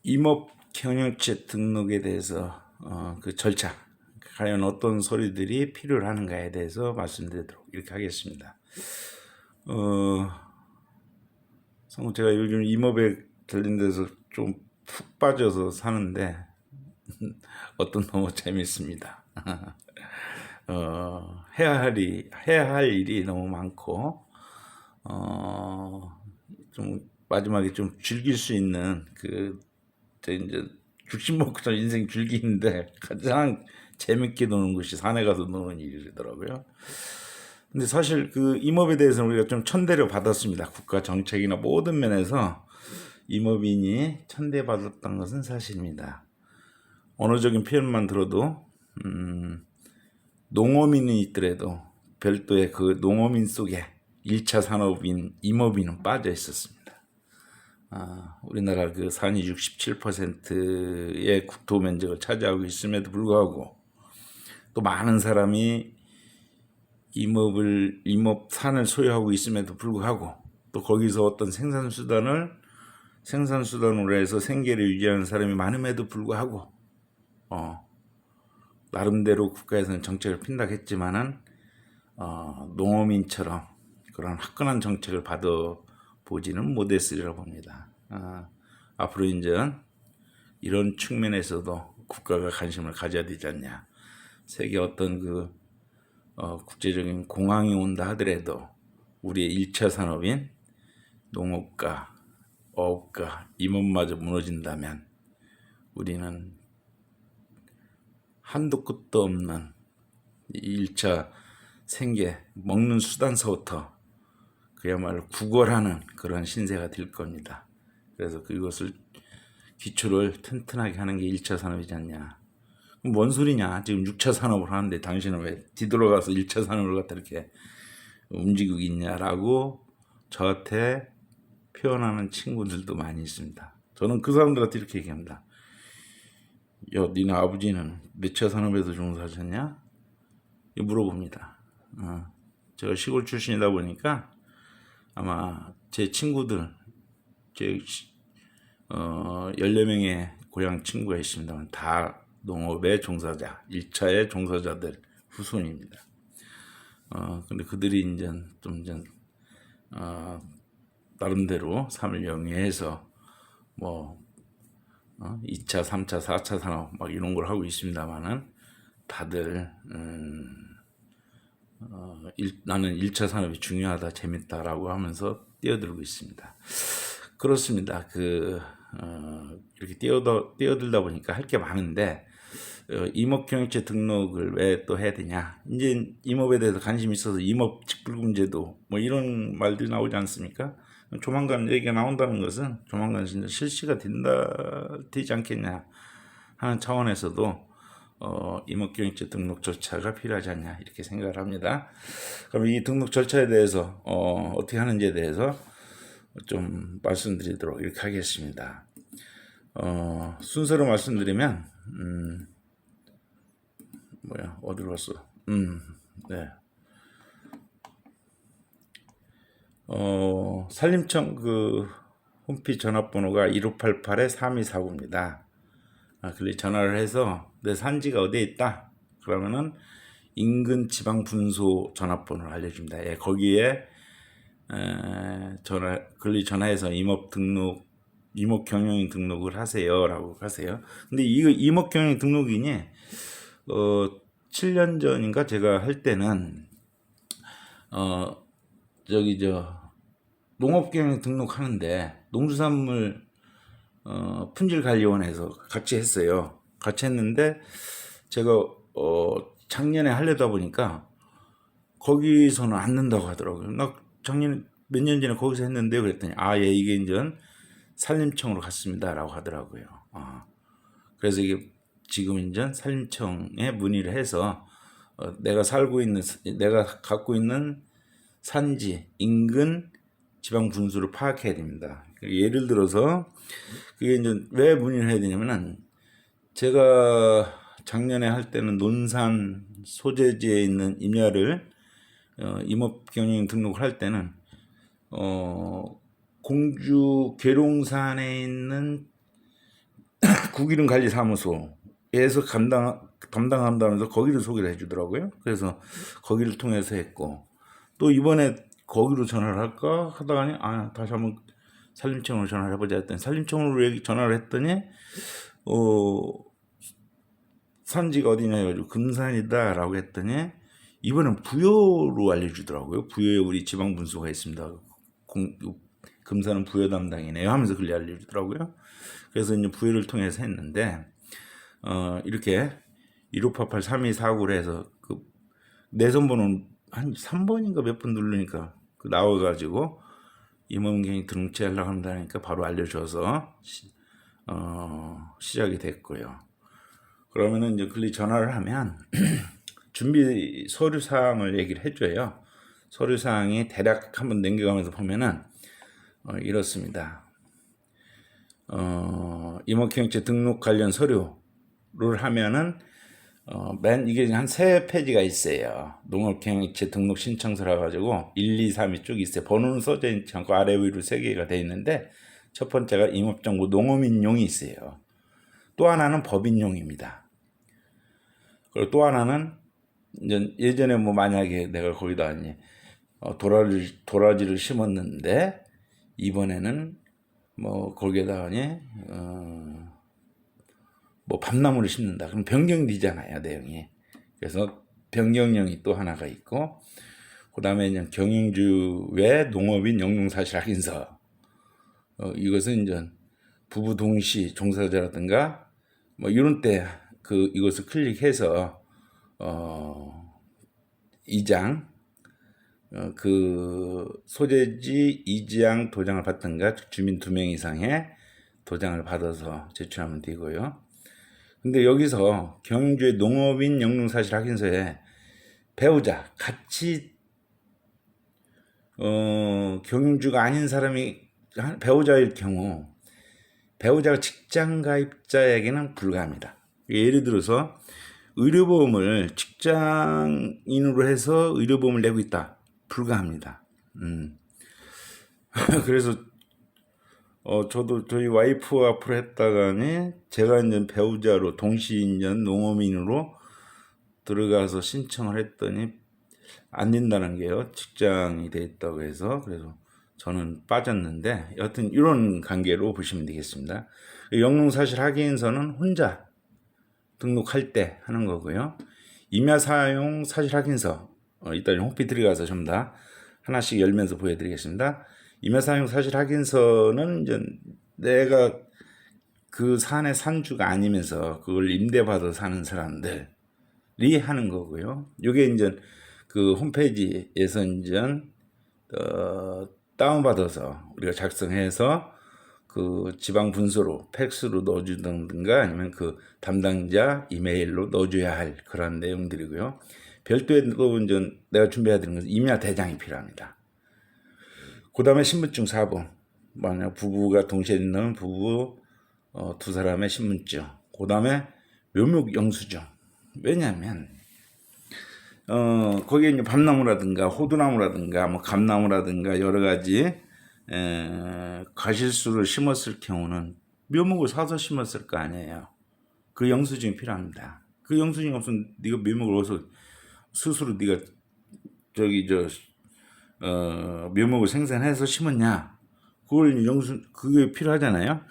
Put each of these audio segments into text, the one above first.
임업 경영체 등록에 대해서 그 절차, 과연 어떤 서류들이 필요하는가에 대해서 말씀드리도록 이렇게 하겠습니다. 제가 요즘 임업에 관련돼서 좀 푹 빠져서 사는데 너무 재밌습니다. 해야 할 일이 너무 많고 좀 마지막에 좀 즐길 수 있는 이제 죽심 먹고 인생 즐기는데 가장 재밌게 노는 것이 산에 가서 노는 일이더라고요. 근데 사실 그 임업에 대해서는 우리가 좀 천대를 받았습니다. 국가 정책이나 모든 면에서 임업인이 천대받았던 것은 사실입니다. 언어적인 표현만 들어도 농어민이 있더라도 별도의 그 농어민 속에 1차 산업인 임업인은 빠져 있었습니다. 우리나라 그 산이 67%의 국토 면적을 차지하고 있음에도 불구하고 또 많은 사람이 산을 소유하고 있음에도 불구하고 또 거기서 어떤 생산수단으로 해서 생계를 유지하는 사람이 많음에도 불구하고 나름대로 국가에서는 정책을 핀다했지만은 농어민처럼 그런 화끈한 정책을 받아보지는 못했으리라고 봅니다. 앞으로 이제 이런 측면에서도 국가가 관심을 가져야 되지 않냐. 세계 어떤 국제적인 공황이 온다 하더라도 우리의 1차 산업인 농업과 어업과 임업마저 무너진다면 우리는 한도 끝도 없는 1차 생계, 먹는 수단서부터 그야말로 구걸하는 그런 신세가 될 겁니다. 그래서 그것을 기초를 튼튼하게 하는 게 1차 산업이지 않냐. 뭔 소리냐. 지금 6차 산업을 하는데 당신은 왜 뒤돌아가서 1차 산업을 갖다 이렇게 움직이고 있냐라고 저한테 표현하는 친구들도 많이 있습니다. 저는 그 사람들한테 이렇게 얘기합니다. 야, 니네 아버지는 몇 차 산업에서 종사하셨냐? 물어봅니다. 제가 시골 출신이다 보니까 아마 제 친구들, 14명의 고향 친구가 있습니다만 다 농업의 종사자, 1차의 종사자들 후손입니다. 근데 그들이 이제 나름대로 삶을 영위해서 2차, 3차, 4차 산업 막 이런 걸 하고 있습니다만은 다들 나는 1차 산업이 중요하다, 재밌다라고 하면서 뛰어들고 있습니다. 그렇습니다. 이렇게 뛰어들다 보니까 할 게 많은데 임업경영체 등록을 왜 또 해야 되냐? 이제 임업에 대해서 관심이 있어서 임업 직불금제도 이런 말들이 나오지 않습니까? 조만간 얘기가 나온다는 것은 조만간 진짜 실시가 되지 않겠냐 하는 차원에서도 임업경영체 등록 절차가 필요하지 않냐 이렇게 생각을 합니다. 그럼 이 등록 절차에 대해서 어떻게 하는지에 대해서 좀 말씀드리도록 이렇게 하겠습니다. 순서로 말씀드리면 어디로 갔어? 네. 산림청 홈페이지 전화번호가 1588-3249입니다. 그래 전화를 해서 내 산지가 어디에 있다 그러면은 인근 지방분소 전화번호를 알려줍니다. 예, 거기에 전화해서 임업 경영인 등록을 하세요라고 하세요. 근데 이거 임업 경영인 등록인이 7년 전인가 제가 할 때는 농업 경영 등록하는데 농수산물 품질관리원에서 같이 했어요. 같이 했는데 제가 작년에 하려다 보니까 거기서는 안 된다고 하더라고요. 나 작년에 몇 년 전에 거기서 했는데 그랬더니 예, 이게 이제 산림청으로 갔습니다라고 하더라고요. 그래서 이게 지금 이제 산림청에 문의를 해서 내가 갖고 있는 산지 인근 지방 분수를 파악해야 됩니다. 예를 들어서 그게 이제 왜 문의를 해야 되냐면은 제가 작년에 할 때는 논산 소재지에 있는 임야를 임업 경영 등록을 할 때는 공주 계룡산에 있는 국기름관리사무소에서 담당한다면서 거기를 소개를 해주더라고요. 그래서 거기를 통해서 했고, 또 이번에 거기로 전화를 할까 하다가니 다시 한번 산림청으로 전화를 해보자 했더니, 산림청으로 전화를 했더니 산지가 어디냐 해가지고 금산이다 라고 했더니, 이번엔 부여로 알려주더라고요. 부여에 우리 지방분수가 있습니다. 금산은 부여 담당이네요 하면서 그렇게 알려주더라고요. 그래서 이제 부여를 통해서 했는데, 이렇게 1588-3249를 해서 그 내선번호는 한 3번인가 몇 번 누르니까 그 나와가지고 임원경이 등록하려고 한다니까 바로 알려줘서 시작이 됐고요. 그러면은 이제 글리 전화를 하면 준비 서류 사항을 얘기를 해줘요. 서류 사항이 대략 한번 넘겨가면서 보면은 이렇습니다. 임업경영체 등록 관련 서류를 하면은 이게 한 3페이지가 있어요. 농업경영체 등록 신청서라 가지고 1, 2, 3이 쭉 있어요. 번호는 써져 있지 않고 아래 위로 3개가 되어 있는데, 첫 번째가 임업정보 농업인용이 있어요. 또 하나는 법인용입니다. 그리고 또 하나는 예전에 뭐 만약에 내가 거기다 도라지를 심었는데 이번에는 뭐 거기에다가 뭐 밤나무를 심는다. 그럼 변경이 되잖아요, 내용이. 그래서 변경령이 또 하나가 있고, 그 다음에 경영주 외 농업인 영농사실 확인서. 이것은 이제 부부 동시 종사자라든가 뭐 이런 때 이것을 클릭해서 2장 소재지 2장 도장을 받든가 주민 2명 이상의 도장을 받아서 제출하면 되고요. 근데 여기서 경주의 농업인 영농사실 확인서에 배우자 같이 경주가 아닌 사람이 배우자일 경우, 배우자가 직장 가입자에게는 불가합니다. 예를 들어서 의료보험을 직장인으로 해서 의료보험을 내고 있다, 불가합니다. 그래서 저도 저희 와이프와 앞으로 했다가니 제가 이제 배우자로 동시인전 농업인으로 들어가서 신청을 했더니 안 된다는 게요. 직장이 돼 있다고 해서. 그래서 저는 빠졌는데, 여하튼 이런 관계로 보시면 되겠습니다. 영농사실 확인서는 혼자 등록할 때 하는 거고요. 임야사용 사실 확인서, 이따 홈페이지 들어가서 전부 다 하나씩 열면서 보여드리겠습니다. 임야사용 사실 확인서는 이제 내가 그 산의 산주가 아니면서 그걸 임대받아 사는 사람들이 하는 거고요. 이게 이제 그 홈페이지에서 이제 다운받아서 우리가 작성해서 그 지방 분서로 팩스로 넣어주든가 아니면 그 담당자 이메일로 넣어줘야 할 그런 내용들이고요. 별도의 또 이제 내가 준비해야 되는 것은 임야 대장이 필요합니다. 그 다음에 신분증 4번. 만약 부부가 동시에 있는 부부 2사람의 신분증. 그 다음에 묘목 영수증. 왜냐하면 거기에 이제 밤나무라든가 호두나무라든가 뭐 감나무라든가 여러 가지 과실수를 심었을 경우는 묘목을 사서 심었을 거 아니에요. 그 영수증이 필요합니다. 그 영수증이 없으면 네가 묘목을 어디서 스스로 네가 묘목을 생산해서 심었냐? 그게 필요하잖아요.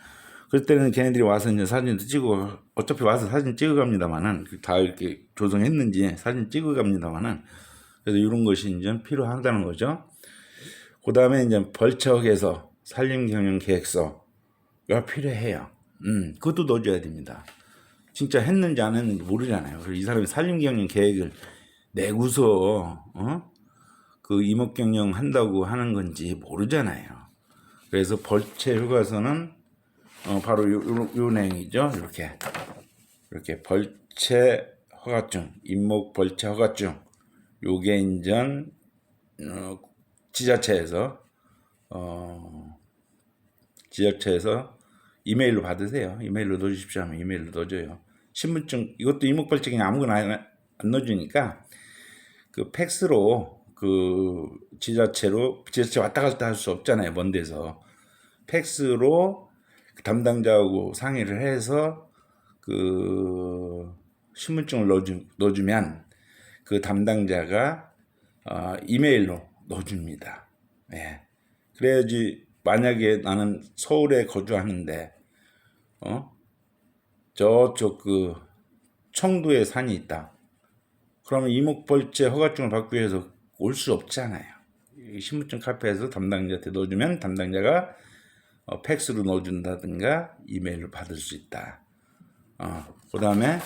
그럴 때는 걔네들이 와서 이제 사진도 찍고, 어차피 와서 사진 찍어갑니다만은, 다 이렇게 조성했는지 사진 찍어갑니다만은, 그래서 이런 것이 이제 필요하다는 거죠. 그 다음에 이제 벌처에서 산림경영계획서가 필요해요. 그것도 넣어줘야 됩니다. 진짜 했는지 안 했는지 모르잖아요. 그래서 이 사람이 산림경영계획을 내고서, 그 임업경영 한다고 하는 건지 모르잖아요. 그래서 벌채 휴가서는 바로 요 내용이죠. 이렇게 벌채 허가증, 임목 벌채 허가증. 요게 인전 지자체에서 이메일로 받으세요. 이메일로 넣어주십시오 하면 이메일로 넣어줘요. 신분증, 이것도 임목 벌채 그냥 아무거나 안 넣어주니까 그 팩스로 그 지자체 왔다 갔다 할 수 없잖아요. 먼 데서 팩스로 담당자하고 상의를 해서 그 신분증을 넣어주면 그 담당자가 이메일로 넣어줍니다. 예. 그래야지 만약에 나는 서울에 거주하는데 저쪽 그 청도에 산이 있다. 그러면 이목벌채 허가증을 받기 위해서 올 수 없잖아요. 신분증 카페에서 담당자한테 넣어주면 담당자가 팩스로 넣어준다든가 이메일로 받을 수 있다. 그 다음에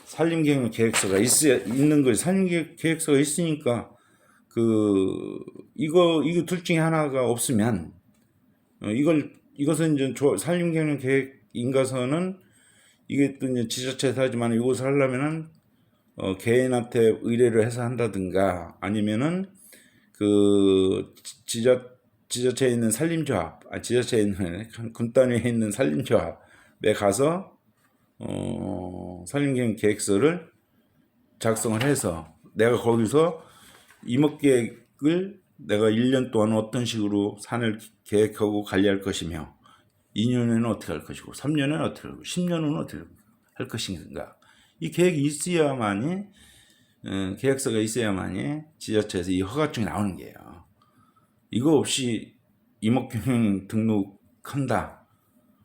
산림경영 계획서가 있는 거지. 산림 계획서가 있으니까 이거 둘 중에 하나가 없으면 이것은 이제 산림경영 계획 인가서는 이게 또 이제 지자체에서 하지만 이것을 하려면은 개인한테 의뢰를 해서 한다든가 아니면은 그 지자체에 있는 산림조합, 지자체에 있는 군 단위에 있는 산림조합에 가서 산림경영 계획서를 작성을 해서 내가 거기서 이목계획을 내가 1년 동안 어떤 식으로 산을 계획하고 관리할 것이며 2년에는 어떻게 할 것이고 3년에는 어떻게 하고 10년은 어떻게 할 것인가. 이 계획이 있어야만이 계획서가 있어야만이 지자체에서 이 허가증이 나오는 게요. 이거 없이 이목경영 등록한다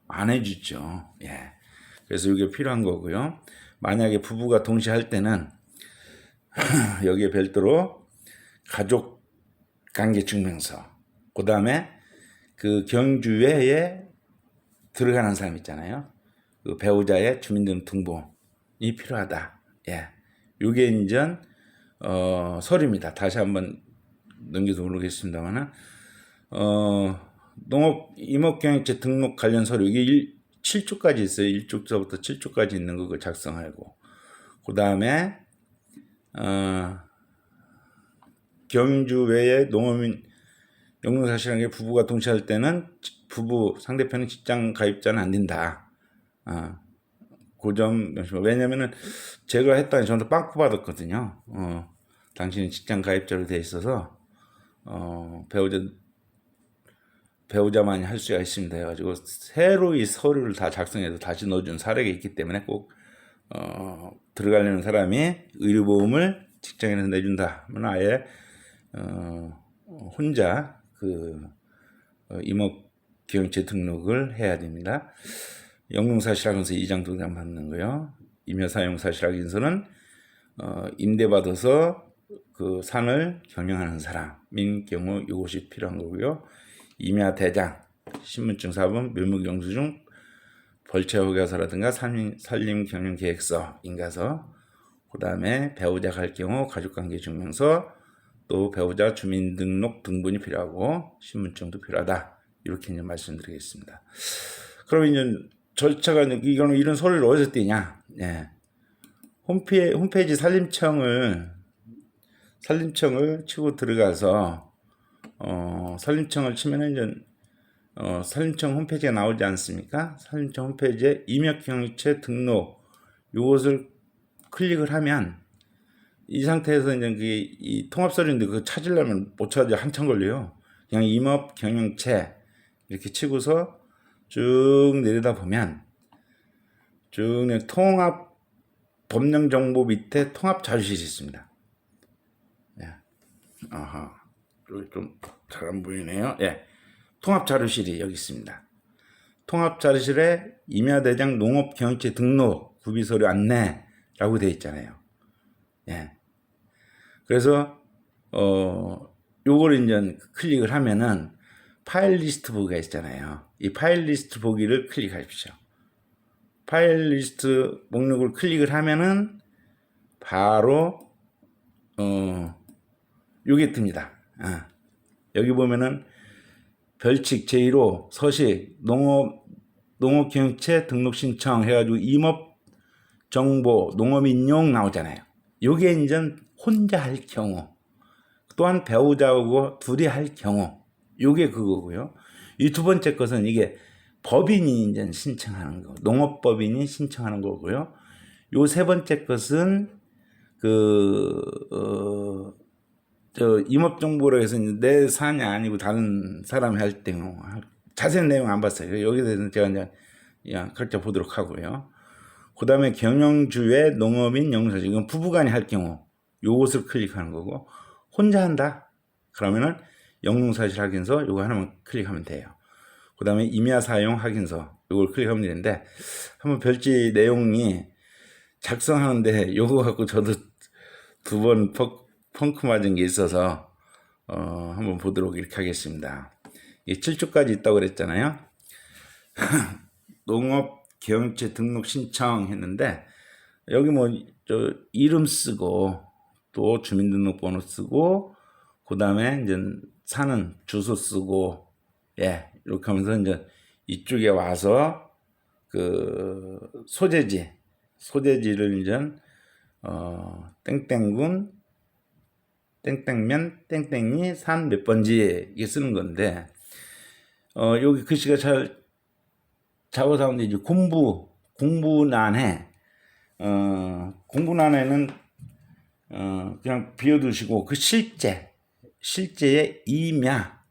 안 해주죠. 예. 그래서 이게 필요한 거고요. 만약에 부부가 동시에 할 때는 여기에 별도로 가족관계증명서, 그 다음에 그 경주회에 들어가는 사람 있잖아요. 그 배우자의 주민등록등본이 필요하다. 예, 요게 이제 서류입니다. 다시 한번 넘겨서 모르겠습니다만은 농업 임업경영체 등록 관련 서류 이게 7조까지 있어요. 1조부터 7조까지 있는 거 그걸 작성하고 그 다음에 경주 외에 농어민 영농사실한 게 부부가 동시에 할 때는 부부 상대편은 직장 가입자는 안 된다. 그 점 왜냐면은 제가 했더니 저한테 빵꾸 받았거든요. 당신은 직장 가입자로 돼 있어서 배우자만이 할 수가 있습니다 해가지고 새로 이 서류를 다 작성해서 다시 넣어준 사례가 있기 때문에 꼭 들어가려는 사람이 의료보험을 직장에서 내준다 하면 아예 혼자 그 임업경영체 등록을 해야 됩니다. 영농사실학인서 2장 도장 받는 거요. 임야사용사실학인서는 임대받아서 그 산을 경영하는 사람인 경우 이것이 필요한 거고요. 임야대장, 신분증 사본, 묘목영수증, 벌채허가서라든가 산림경영계획서, 인가서, 그 다음에 배우자 갈 경우 가족관계증명서, 또 배우자 주민등록 등본이 필요하고 신분증도 필요하다. 이렇게 이제 말씀드리겠습니다. 그럼 이제 절차가 이거는 이런 서류를 어디서 떼냐? 예. 홈페이지 산림청을 치고 들어가서 산림청을 치면은 이제 산림청 홈페이지가 나오지 않습니까? 산림청 홈페이지에 임역경영체 등록 이것을 클릭을 하면 이 상태에서 이제 이 통합 서류인데 그거 찾으려면 못 찾아 한참 걸려요. 그냥 임업경영체 이렇게 치고서 쭉 내려다 보면 쭉 통합 법령 정보 밑에 통합 자료실이 있습니다. 예. 여기 좀 잘 안 보이네요. 예. 통합 자료실이 여기 있습니다. 통합 자료실에 임야대장 농업경영체 등록 구비서류 안내라고 되어 있잖아요. 예. 그래서 요걸 이제 클릭을 하면은 파일 리스트 보기가 있잖아요. 이 파일 리스트 보기를 클릭하십시오. 파일 리스트 목록을 클릭을 하면은 바로 요게 뜹니다. 여기 보면은 별칙 제1호 서식 농업경영체 등록 신청 해가지고 임업정보 농업인용 나오잖아요. 요게 이제 혼자 할 경우 또한 배우자하고 둘이 할 경우 요게 그거고요. 이 두 번째 것은 이게 법인이 이제 신청하는 거, 농업법인이 신청하는 거고요. 요 세 번째 것은 임업정보로 해서 내 산이 아니고 다른 사람이 할 경우 자세한 내용 안 봤어요. 여기에 대해서는 제가 이제 각자 보도록 하고요. 그 다음에 경영주의 농업인 영농사실, 이건 부부간이 할 경우 요것을 클릭하는 거고, 혼자 한다 그러면은 영농사실 확인서 요거 하나만 클릭하면 돼요. 그 다음에 임야 사용 확인서 요걸 클릭하면 되는데, 한번 별지 내용이 작성하는데 요거 갖고 저도 두 번 펑크 맞은 게 있어서 한번 보도록 이렇게 하겠습니다. 이게 7조까지 있다고 그랬잖아요. 농업 경영체 등록 신청했는데, 여기 뭐 저 이름 쓰고 또 주민등록번호 쓰고, 그 다음에 이제 사는 주소 쓰고, 예, 이렇게 하면서 이제 이쪽에 와서 그 소재지를 이제 땡땡군 땡땡면 땡땡이 산 몇 번지 이게 쓰는 건데, 여기 글씨가 잘 작업하는데 이제 공부난해, 공부난해는 그냥 비워두시고, 그 실제의 임야,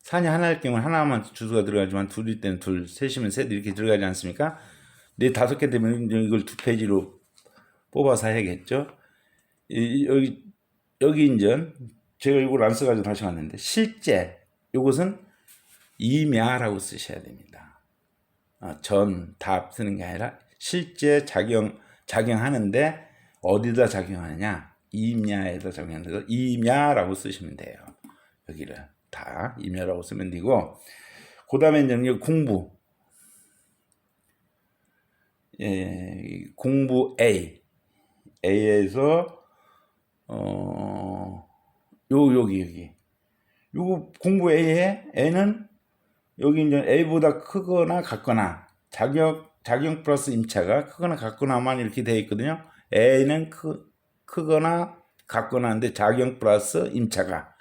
산이 하나일 경우는 하나만 주소가 들어가지만 둘일 때는 둘, 셋이면 셋 이렇게 들어가지 않습니까? 네, 5개 되면 이걸 2페이지로 뽑아서 해야겠죠. 여기 이제 제가 이걸 안 써가지고 다시 왔는데, 실제 이것은 임야라고 쓰셔야 됩니다. 답 쓰는 게 아니라 실제 작용하는데 어디다 작용하느냐, 임야에다 작용하는데 임야라고 쓰시면 돼요. 여기를 다 임야라고 쓰면 되고, 그 다음에 이제 공부, 공부 A에서 여기 요거 공부 A는 여기 이제 A보다 크거나 같거나, 작용 플러스 임차가 크거나 같거나만 이렇게 되어 있거든요. A는 크거나 같거나인데 작용 플러스 임차가,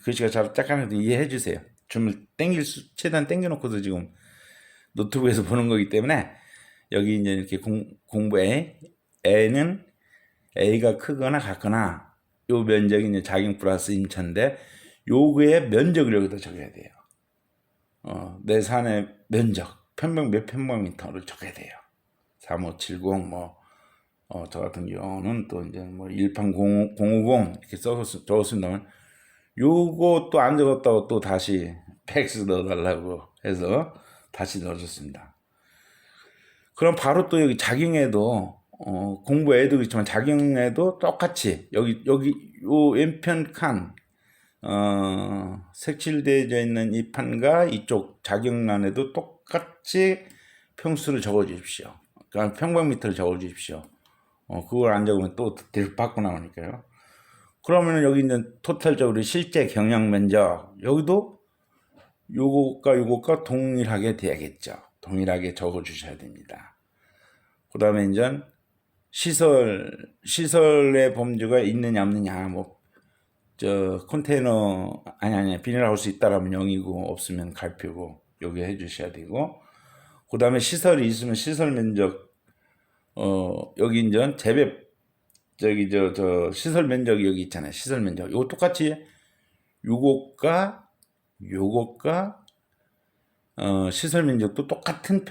글씨가 잘 짝짝한데 이해해 주세요. 좀 최대한 당겨놓고서 지금 노트북에서 보는 거기 때문에, 여기 이제 이렇게 공부 A는 A가 크거나 같거나, 요 면적이 이제 작용 플러스 임차인데, 요거의 면적을 여기다 적어야 돼요. 내 산의 면적, 몇 평방미터를 적어야 돼요. 3570, 저 같은 경우는 또 이제 18050 이렇게 적었습니다만, 요거 또 안 적었다고 또 다시 팩스 넣어달라고 해서 다시 넣어줬습니다. 그럼 바로 또 여기 작용에도, 공부에도 그렇지만 작용에도 똑같이 여기 요 왼편 칸, 색칠되어 있는 이 판과 이쪽 작용란에도 똑같이 평수를 적어 주십시오. 그러니까 평방미터를 적어 주십시오. 그걸 안 적으면 또 받고 나오니까요. 그러면 여기 이제 토탈적으로 실제 경영 면적, 여기도 요것과 동일하게 돼야겠죠. 동일하게 적어 주셔야 됩니다. 그 다음에 이제 시설의 범주가 있느냐 없느냐, 컨테이너, 비닐하우스 있다라면 0이고 없으면 갈표고 여기 해주셔야 되고, 그 다음에 시설이 있으면 시설 면적, 여기 이제 시설 면적이 여기 있잖아요. 시설 면적. 이거 똑같이 요것과 시설 면적도 똑같은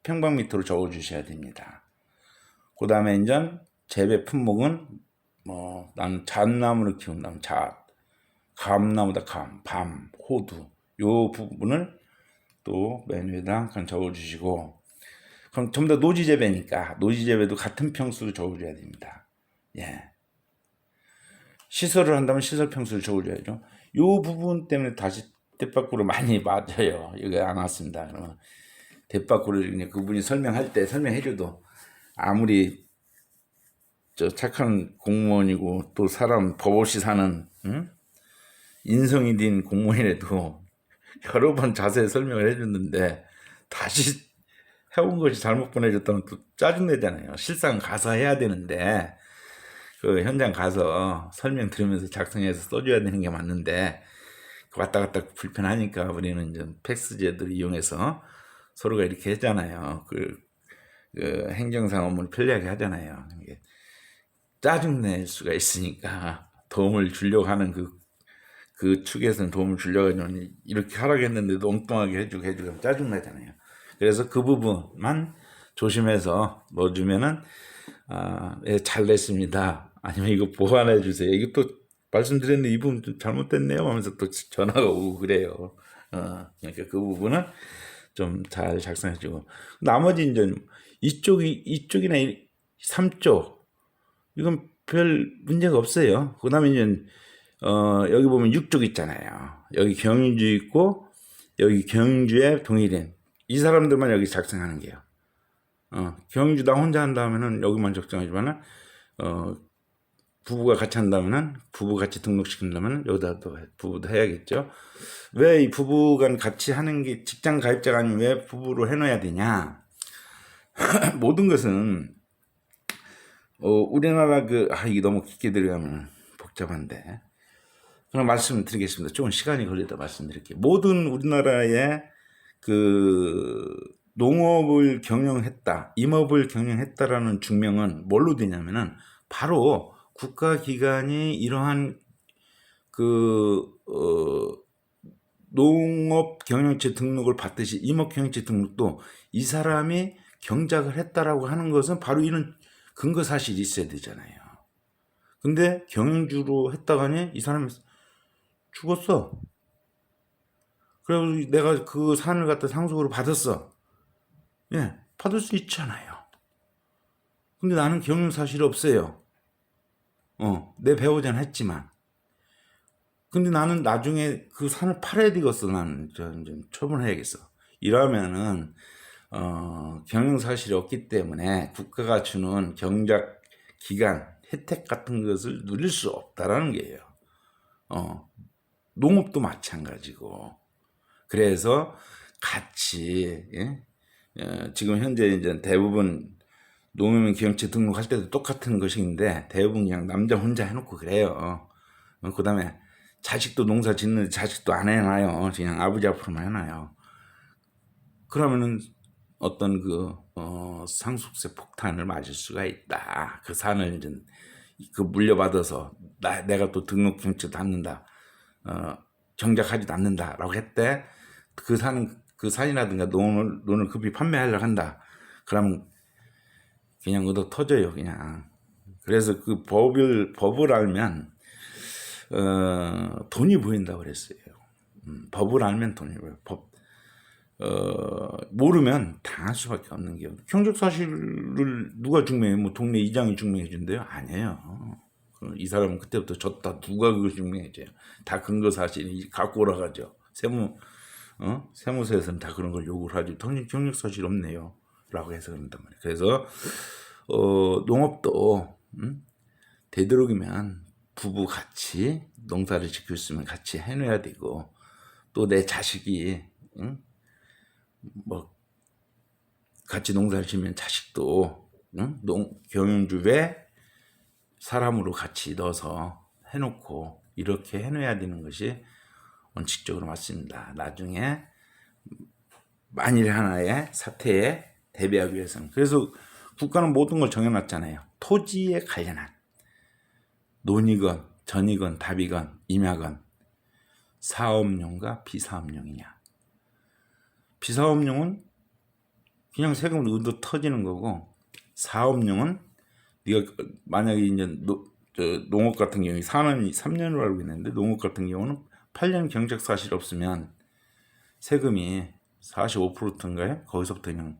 평방미터로 적어 주셔야 됩니다. 그 다음에 이제 재배 품목은 나는 잣나무를 키운다면 감나무다 밤, 호두, 요 부분을 또 맨 위에다 한 칸 적어 주시고, 그럼 전부 다 노지재배니까 노지재배도 같은 평수로 적어줘야 됩니다. 예. 시설을 한다면 시설 평수를 적어줘야죠. 요 부분 때문에 다시 대바꾸로 많이 맞아요. 여기 안 왔습니다. 그러면 대바꾸를 그분이 설명할 때 설명해줘도, 아무리 착한 공무원이고 또 사람 버릇이 사는 인성이 된 공무원이라도 여러 번 자세히 설명을 해줬는데 다시 해온 것이 잘못 보내줬다면 또 짜증내잖아요. 실상 가서 해야 되는데, 그 현장 가서 설명 들으면서 작성해서 써줘야 되는 게 맞는데, 왔다 갔다 불편하니까 우리는 좀 팩스제도를 이용해서 서로가 이렇게 하잖아요. 그 행정상 업무를 편리하게 하잖아요. 이게 짜증낼 수가 있으니까 도움을 주려고 하는 그 축에서는 도움을 주려고 하면 이렇게 하라고 했는데도 엉뚱하게 해주고 짜증나잖아요. 그래서 그 부분만 조심해서 넣어주면은 예, 잘 냈습니다. 아니면 이거 보완해 주세요. 이거 또 말씀드렸는데 이 부분 좀 잘못됐네요 하면서 또 전화가 오고 그래요. 그러니까 그 부분은 좀 잘 작성해주고 나머지 이제 이쪽이나 3쪽 이건 별 문제가 없어요. 그다음에 이제 여기 보면 6쪽 있잖아요. 여기 경주 있고 여기 경주의 동일인 이 사람들만 여기 작성하는 게요. 경주 나 혼자 한다면은 여기만 작성하지만은 부부가 같이 한다면은 부부 같이 등록시킨다면은 여기다 또 부부도 해야겠죠. 왜 이 부부간 같이 하는 게 직장 가입자가 아니면 왜 부부로 해놔야 되냐? 모든 것은 우리나라 이게 너무 깊게 들어가면 복잡한데 그럼 말씀을 드리겠습니다. 조금 시간이 걸리다 말씀드릴게요. 모든 우리나라의 농업을 경영했다, 임업을 경영했다라는 증명은 뭘로 되냐면은 바로 국가기관이 이러한 농업 경영체 등록을 받듯이 임업 경영체 등록도 이 사람이 경작을 했다라고 하는 것은 바로 이런 근거 사실이 있어야 되잖아요. 근데 경영주로 했다가 이 사람이 죽었어. 그래서 내가 그 산을 갖다 상속으로 받았어. 예, 받을 수 있잖아요. 근데 나는 경영 사실이 없어요. 내 배우자는 했지만. 근데 나는 나중에 그 산을 팔아야 되겠어. 나는 이제 처분해야겠어. 이러면은 경영 사실이 없기 때문에 국가가 주는 경작 기간 혜택 같은 것을 누릴 수 없다라는 게예요. 농업도 마찬가지고. 그래서 같이 지금 현재 이제 대부분 농업인 기업체 등록할 때도 똑같은 것인데 대부분 그냥 남자 혼자 해놓고 그래요. 그 다음에 자식도 농사 짓는데 자식도 안 해놔요. 그냥 아버지 앞으로만 해놔요. 그러면은 어떤 상속세 폭탄을 맞을 수가 있다. 그 산을 이제 물려받아서 내가 또 등록 경치도 않는다. 정작하지도 않는다라고 했대. 그 산이라든가 논을 급히 판매하려고 한다. 그러면 그냥 얻어 터져요, 그냥. 그래서 그 법을 알면 돈이 보인다고 그랬어요. 법을 알면 돈이 보여요. 모르면 당할 수밖에 없는 게 경적 사실을 누가 증명해? 뭐 동네 이장이 증명해 준대요? 아니에요. 이 사람은 그때부터 졌다. 누가 그걸 증명해줘요? 다 근거 사실이 갖고 오라가죠. 세무서에서는 다 그런 걸 요구를 하죠. 경력 사실 없네요. 라고 해서 그런단 말이에요. 그래서, 농업도, 되도록이면 부부 같이 농사를 짓고 있으면 같이 해놔야 되고, 또 내 자식이, 같이 농사를 지면 자식도, 경영주에 사람으로 같이 넣어서 해놓고, 이렇게 해놔야 되는 것이 원칙적으로 맞습니다. 나중에 만일 하나의 사태에 대비하기 위해서는. 그래서 국가는 모든 걸 정해놨잖아요. 토지에 관련한 논이건 전이건 답이건 임야건 사업용과 비사업용이냐. 비사업용은 그냥 세금을 얻어 터지는 거고 사업용은 네가 만약에 이제 농업 같은 경우에 3년으로 알고 있는데 농업 같은 경우는 8년 경작 사실 없으면 세금이 45%인가요? 거기서부터 그냥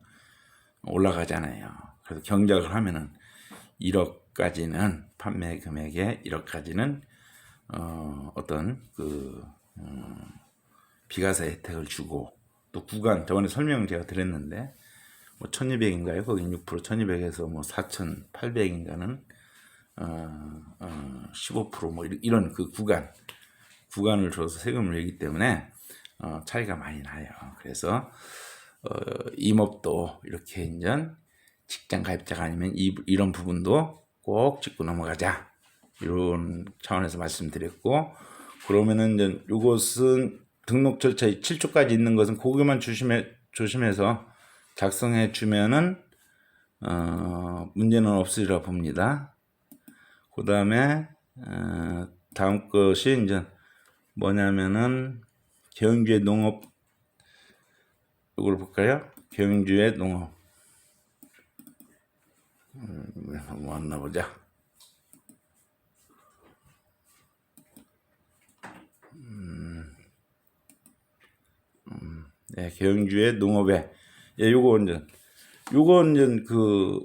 올라가잖아요. 그래서 경작을 하면은 1억까지는 판매 금액의 1억까지는 어떤 비과세 혜택을 주고 또 구간 저번에 설명 제가 드렸는데 뭐 1200인가요? 거기 6% 1200에서 뭐 4800인가는 15%뭐 이런 구간을 줘서 세금을 내기 때문에 차이가 많이 나요. 그래서 임업도 이렇게 이제 직장 가입자가 아니면 이런 부분도 꼭 짚고 넘어가자 이런 차원에서 말씀드렸고 그러면은 이제 이것은 등록 절차 7조까지 있는 것은 그거만 조심해서 작성해 주면은 문제는 없으리라 봅니다. 그 다음에 다음 것이 이제 뭐냐면은 경주의 농업 이걸 볼까요? 경주의 농업 뭐 왔나 보자. 네, 경주의 농업에 예, 요거 완전 그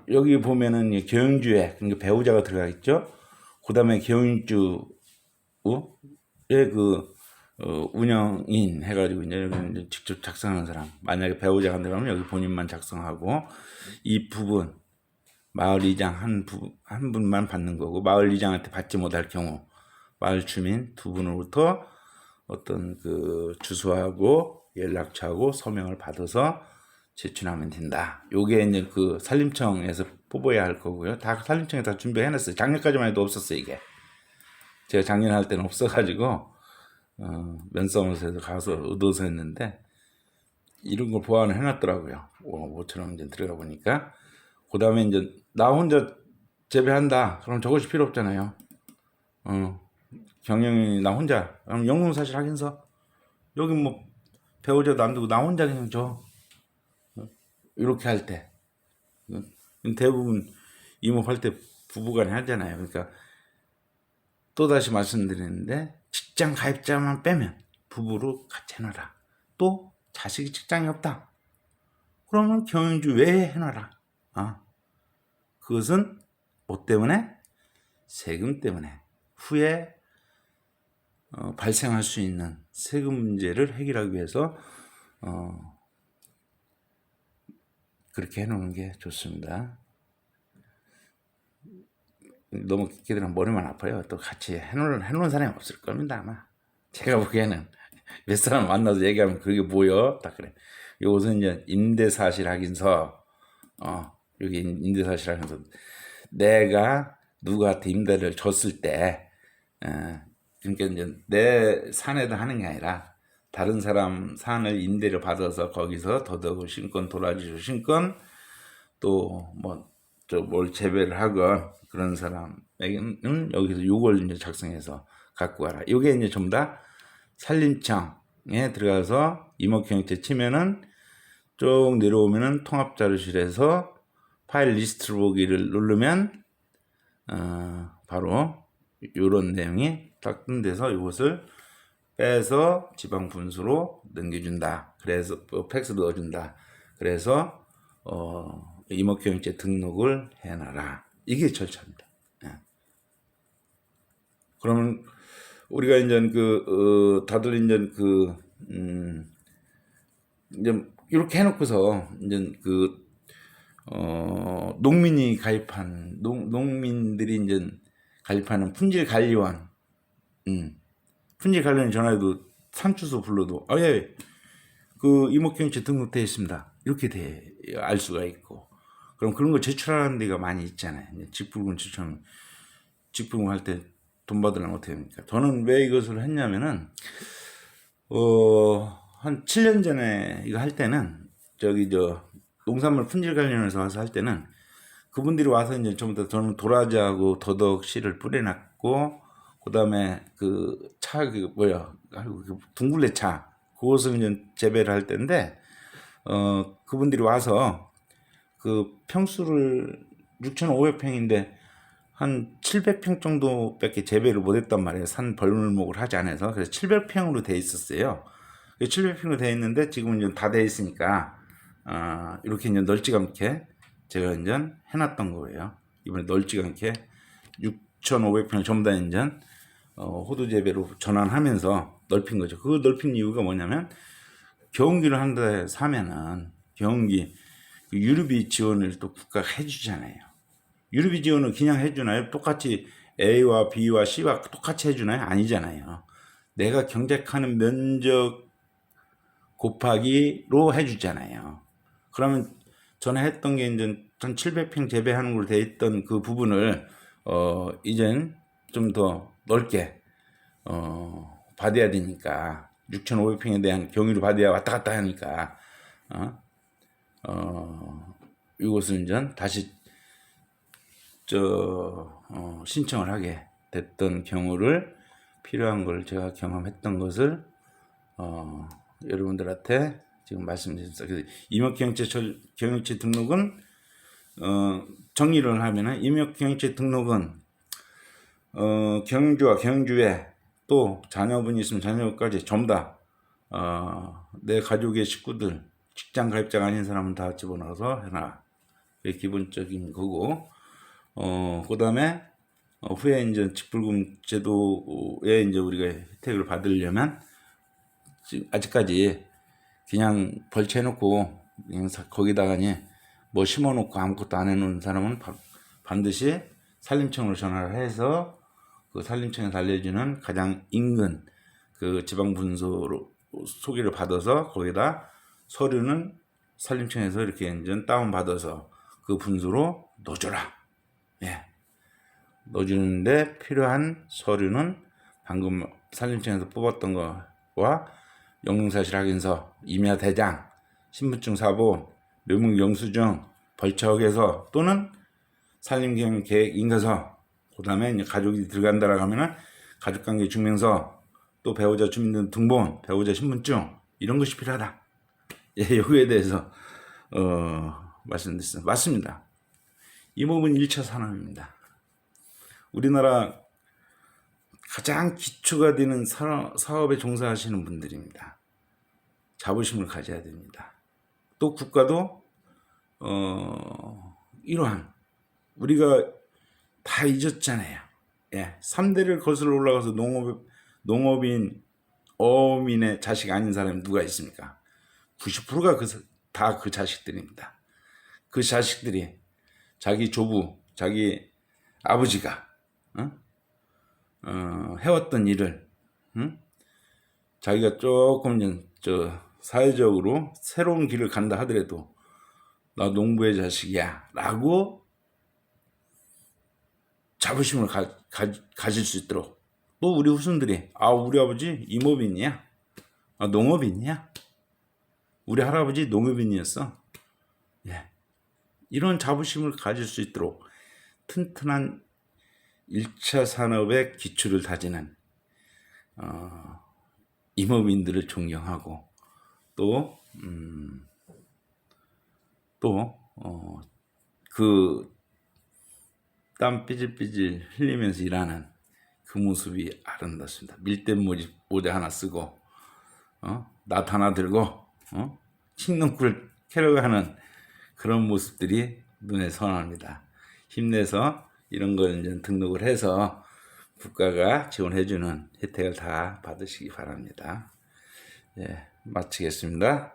여기 보면은 이 경주에 그러니까 배우자가 들어가 있죠. 그다음에 경주의 그 운영인 해가지고 이제 여기 이제 직접 작성하는 사람. 만약에 배우자가 안 들어가면 여기 본인만 작성하고 이 부분 마을 이장 한 분만 받는 거고 마을 이장한테 받지 못할 경우 마을 주민 두 분으로부터 어떤 그 주소하고 연락처하고 서명을 받아서 제출하면 된다. 요게 이제 그 산림청에서 뽑아야 할 거고요. 다 산림청에 다 준비해놨어요. 작년까지만 해도 없었어요, 이게. 제가 작년 할 때는 없어가지고 면사무소에서 가서 얻어서 했는데 이런 걸 보완을 해놨더라고요. 모처럼 이제 들어가 보니까 그 다음에 이제 나 혼자 재배한다. 그럼 저것이 필요 없잖아요. 경영이 나 혼자. 그럼 영농사실 확인서 여기 뭐 배우자도 안 두고 나 혼자 그냥 줘. 이렇게 할 때 대부분 임업할 때 부부간에 하잖아요. 그러니까 또 다시 말씀드리는데 직장 가입자만 빼면 부부로 같이 해놔라. 또 자식이 직장이 없다. 그러면 경영주 외에 해놔라. 그것은 뭐 때문에? 세금 때문에 후에 발생할 수 있는 세금 문제를 해결하기 위해서 그렇게 해놓는 게 좋습니다. 너무 깊게 들으면 머리만 아파요. 또 같이 해놓은 사람이 없을 겁니다, 아마. 제가 보기에는 몇 사람 만나서 얘기하면 그게 뭐여? 딱 그래. 요것은 이제 임대사실 확인서, 여기 임대사실 확인서. 내가 누구한테 임대를 줬을 때, 그러니까 이제 내 산에다 하는 게 아니라 다른 사람 산을 임대를 받아서 거기서 더덕을 심건 도라지를 심건 또 뭐 뭘 재배를 하건 그런 사람에게는 여기서 요걸 이제 작성해서 갖고 가라. 요게 이제 전부 다 산림청에 들어가서 임업경영체 치면은 쭉 내려오면은 통합자료실에서 파일 리스트를 보기를 누르면 바로 요런 내용이 딱 뜬 데서 이것을 빼서 지방 분수로 넘겨준다. 그래서 팩스 넣어준다. 그래서 임업경영체 등록을 해놔라. 이게 절차입니다. 그러면 우리가 이제 다들 이제 이제 이렇게 해놓고서 이제 농민이 가입한 농민들이 이제 가입하는 품질관리원, 품질관리원 전화해도 산주소 불러도 예, 그 임업경영체 등록되어 있습니다. 이렇게 알 수가 있고. 그럼 그런 거 제출하는 데가 많이 있잖아요. 직불금 제출, 직불금 할 때 돈 받으려면 어떻게 합니까? 저는 왜 이것을 했냐면은, 한 7년 전에 이거 할 때는, 농산물 품질관리원에서 와서 할 때는, 그분들이 와서 이제 전부 다 저는 도라지하고 더덕 씨를 뿌려놨고, 그 다음에 둥글레 차, 그것을 이제 재배를 할 때인데, 그분들이 와서 그 평수를 6,500평인데 한 700평 정도밖에 재배를 못했단 말이에요. 산 벌목을 하지 않아서. 그래서 700평으로 돼 있었어요. 700평으로 돼 있는데 지금은 이제 다 돼 있으니까 이렇게 이제 널찍하게 제가 이제 해놨던 거예요. 이번에 널찍하게 6,500평 전부 다 이제 호두 재배로 전환하면서 넓힌 거죠. 그 넓힌 이유가 뭐냐면 경운기를 한 대 사면은 경운기 유류비 지원을 또 국가가 해주잖아요. 유류비 지원을 그냥 해주나요? 똑같이 A와 B와 C와 똑같이 해주나요? 아니잖아요. 내가 경작하는 면적 곱하기로 해주잖아요. 그러면 전에 했던 게 이제 1,700평 재배하는 걸로 돼 있던 그 부분을 이젠 좀 더 넓게 받아야 되니까 6,500평에 대한 경유를 받아야 왔다 갔다 하니까 이것을 이제 다시 신청을 하게 됐던 경우를 필요한 걸 제가 경험했던 것을 여러분들한테 지금 말씀드렸습니다. 임업경영체 등록은 정리를 하면은 임역경영체 등록은 경주와 경주에 또 자녀분이 있으면 자녀까지 전부 다 내 가족의 식구들, 직장 가입자가 아닌 사람은 다 집어넣어서 해놔. 그게 기본적인 거고, 그 다음에 후에 이제 직불금 제도에 이제 우리가 혜택을 받으려면 아직까지 그냥 벌채해놓고 그냥 거기다가 뭐 심어놓고 아무것도 안 해놓은 사람은 반드시 산림청으로 전화를 해서 그 산림청에서 알려주는 가장 인근 그 지방분소로 소개를 받아서 거기다 서류는 산림청에서 이렇게 이제 다운받아서 그 분소로 넣어줘라. 예. 넣어주는데 필요한 서류는 방금 산림청에서 뽑았던 거와 영농사실 확인서, 임야 대장, 신분증 사본, 묘목 영수증, 벌처에서 또는 산림경영 계획 인가서, 그 다음에 이제 가족이 들어간다라고 하면은 가족관계 증명서, 또 배우자 주민등본, 배우자 신분증 이런 것이 필요하다. 예, 여기에 대해서 말씀드렸습니다. 맞습니다. 임업은 1차 산업입니다. 우리나라 가장 기초가 되는 사업에 종사하시는 분들입니다. 자부심을 가져야 됩니다. 또 국가도 이러한 우리가 다 잊었잖아요. 예, 3대를 거슬러 올라가서 농업인, 어민의 자식 아닌 사람이 누가 있습니까? 90%가 다 그 자식들입니다. 그 자식들이 자기 조부, 자기 아버지가 해왔던 일을 자기가 조금 사회적으로 새로운 길을 간다 하더라도 나 농부의 자식이야 라고 자부심을 가질 수 있도록, 또 우리 후손들이 우리 아버지 임업인이야, 농업인이야, 우리 할아버지 농업인이었어, 예. 이런 자부심을 가질 수 있도록 튼튼한 1차 산업의 기초를 다지는 임업인들을 존경하고 그 땀 삐질삐질 흘리면서 일하는 그 모습이 아름답습니다. 밀대 모자 하나 쓰고 낫 하나 들고 칡농쿨 캐러가는 그런 모습들이 눈에 선합니다. 힘내서 이런 걸 이제 등록을 해서 국가가 지원해주는 혜택을 다 받으시기 바랍니다. 예, 마치겠습니다.